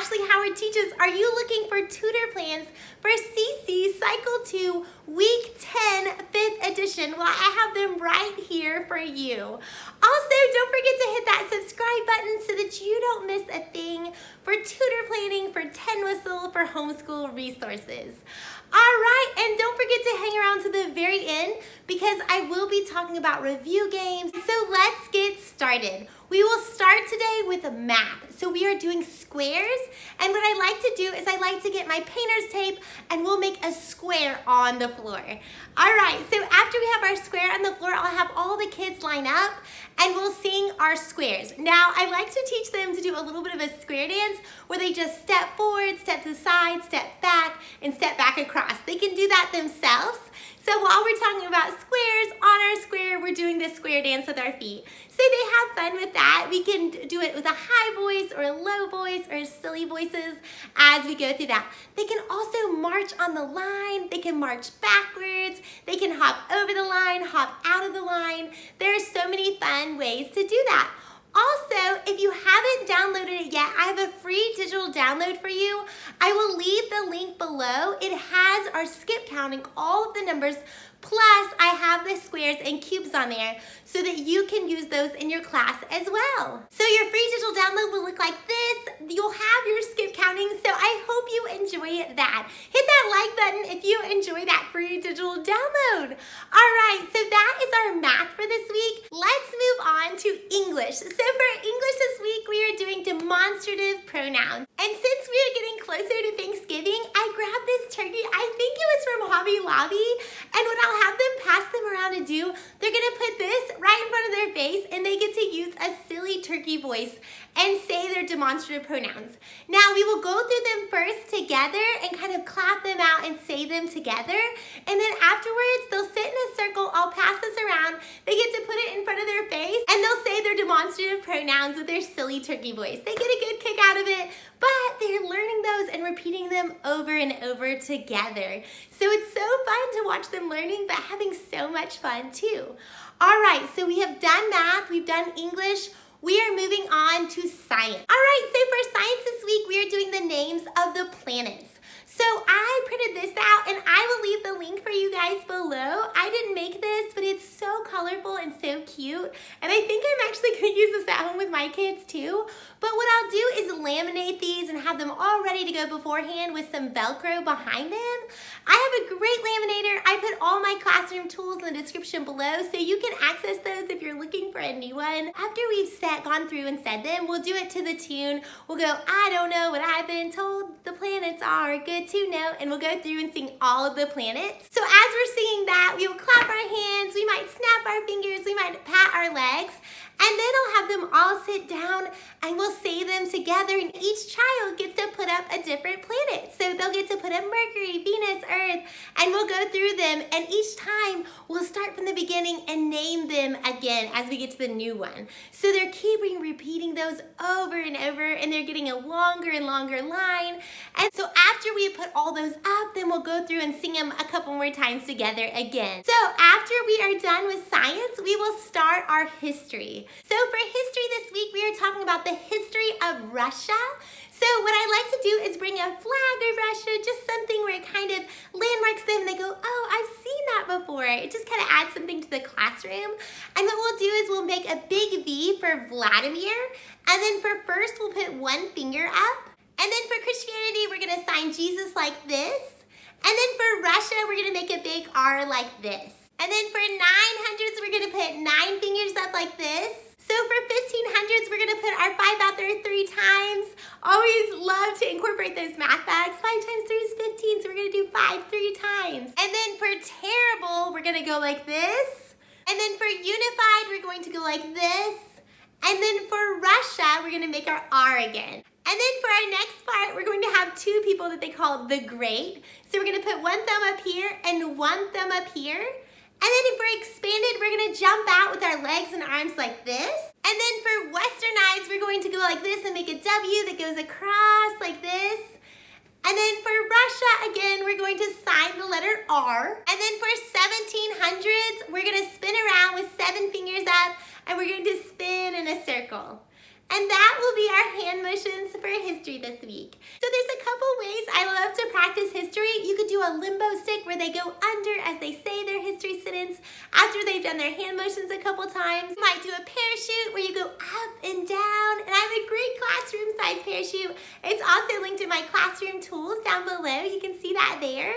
Ashley Howard teaches. Are you looking for tutor plans for CC Cycle 2 Week 10 5th edition? Well, I have them right here for you. Also, don't forget to hit that subscribe button so that you don't miss a thing for tutor planning, for 10 Whistle, for homeschool resources. All right, and don't forget to hang around to the very end because I will be talking about review games. So let's get started. We will start today with math. So we are doing squares, and what I like to do is I like to get my painter's tape and we'll make a square on the floor. All right, so after we have our square on the floor, I'll have all the kids line up and we'll sing our squares. Now, I like to teach them to do a little bit of a square dance where they just step forward, step to the side, step back, and step back across. They can do that themselves. So while we're talking about squares, on our square, we're doing this square dance with our feet. So they have fun with that. We can do it with a high voice or a low voice or silly voices as we go through that. They can also march on the line. They can march backwards. They can hop over the line, hop out of the line. There are so many fun ways to do that. Also, if you haven't downloaded it yet, I have a free digital download for you. I will leave the link below. It has our skip counting, all of the numbers, plus I have the squares and cubes on there so that you can use those in your class as well. So your free digital download will look like this. You'll have your skip counting, so I hope you enjoy that. Hit that like button if you enjoy that free digital download. All right, so that is our math for this week. Let's move on to English. So for English this week, we are doing demonstrative pronouns. And since we are getting closer to Thanksgiving, I grabbed this turkey. I think it was from Hobby Lobby. And what I'll have them pass them around to do, they're gonna put this right in front of their face and they get to use a silly turkey voice and say their demonstrative pronouns. Now we will go through them first together and kind of clap them out and say them together. And then afterwards, they'll sit in a circle, I'll pass this around, they get to put it in front of their face and they'll say their demonstrative pronouns with their silly turkey voice. They get a good kick out of it, but they're learning those and repeating them over and over together. So it's so fun to watch them learning, but having so much fun too. All right, so we have done math, we've done English, we are moving on to science. All right, so for science this week, we are doing the names of the planets. So I printed this out and I will leave the link for you guys below. I didn't make this, but it's so colorful and so cute. And I think I'm actually gonna use this at home with my kids too. But what I'll do is laminate these and have them all ready to go beforehand with some Velcro behind them. I have a great laminator. I put all my classroom tools in the description below so you can access those if you're looking for a new one. After we've gone through and said them, we'll do it to the tune. We'll go, I don't know what I've been told the planets are good to know, and we'll go through and sing all of the planets. So as we're singing that, we will clap our hands, we might snap our fingers, we might pat our legs, and then I'll have them all sit down and we'll say them together, and each child gets to put up a different planet. So they'll get to put up Mercury, Venus, Earth, and we'll go through them, and each time we'll start from the beginning and name them again as we get to the new one. So they're keeping repeating those over and over, and they're getting a longer and longer line. And so after we put all those up, then we'll go through and sing them a couple more times together again. So after we are done with science, we will start our history. So for history this week, we are talking about the history of Russia. So what I like to do is bring a flag of Russia, just something where it kind of landmarks them and they go, oh, I've seen that before. It just kind of adds something to the classroom. And what we'll do is we'll make a big V for Vladimir. And then for first, we'll put one finger up. And then for Christianity, we're gonna sign Jesus like this. And then for Russia, we're gonna make a big R like this. And then for 900s, we're gonna put 9 fingers up like this. So for 1500s, we're gonna put our 5 out there 3 times. Always love to incorporate those math bags. 5 times 3 is 15, so we're gonna do 5 3 times. And then for terrible, we're gonna go like this. And then for unified, we're going to go like this. And then for Russia, we're gonna make our R again. And then for our next part, we're going to have 2 people that they call the Great. So we're gonna put 1 thumb up here and 1 thumb up here. And then if we're expanded, we're gonna jump out with our legs and arms like this. And then for westernized, we're going to go like this and make a W that goes across like this. And then for Russia, again, we're going to sign the letter R. And then for 1700s, we're gonna spin around with 7 fingers up and we're going to spin in a circle. And that will be our hand motions for history this week. So there's a couple ways I love to practice history. You could do a limbo stick where they go under as they say their history sentence after they've done their hand motions a couple times. You might do a parachute where you go up and down, and I have a great classroom size parachute. It's also linked in my classroom tools down below. You can see that there.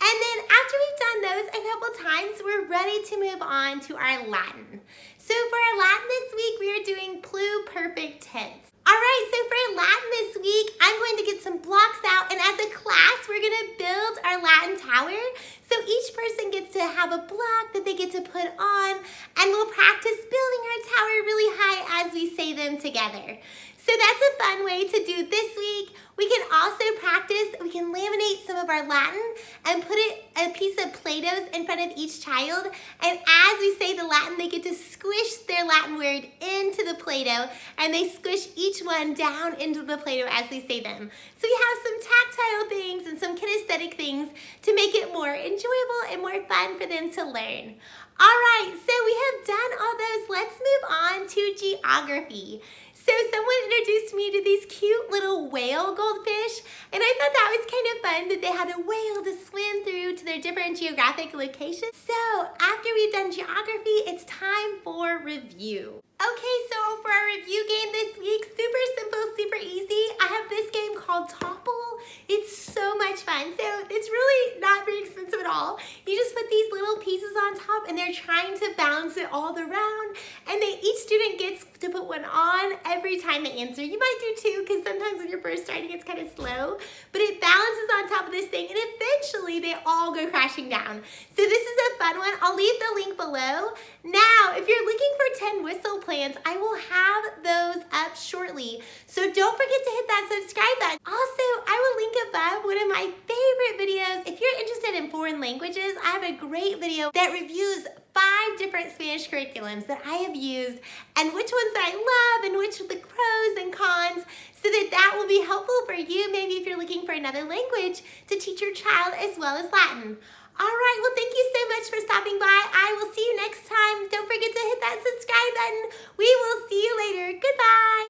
And then after we've done those a couple times, we're ready to move on to our Latin. So for our Latin this week, we are doing pluperfect tense. All right, so for Latin this week, I'm going to get some blocks out, and as a class, we're gonna build our Latin tower. So each person gets to have a block that they get to put on, and we'll practice building our tower really high as we say them together. So that's a fun way to do this week. We can also practice, we can laminate some of our Latin and put a piece of Play-Doh in front of each child. And as we say the Latin, they get to squish their Latin word into the Play-Doh, and they squish each one down into the Play-Doh as we say them. So we have some tactile things and some kinesthetic things to make it more enjoyable and more fun for them to learn. All right, so we have done all those. Let's move on to geography. So someone introduced me to these cute little whale goldfish, and I thought that was kind of fun that they had a whale to swim through to their different geographic locations. So after we've done geography, it's time for review. Okay, so for our review game this week, super simple, super easy. I have this game called Topple. It's so much fun. So it's really not very expensive at all. You just put these little pieces on top, and they're trying to bounce it all around, and each student gets to put one on every time they answer. You might do two, because sometimes when you're first starting, it's kind of slow, but it balances on top of this thing, and eventually they all go crashing down. So this is a fun one. I'll leave the link below. Now, if you're looking for 10 whistle plans, I will have those up shortly. So don't forget to hit that subscribe button. Also, I will link above one of my favorite videos. If you're interested in foreign languages, I have a great video that reviews 5 different Spanish curriculums that I have used and which ones that I love and which of the pros and cons, so that will be helpful for you, maybe if you're looking for another language to teach your child as well as Latin. All right, well, thank you so much for stopping by. I will see you next time. Don't forget to hit that subscribe button. We will see you later. Goodbye.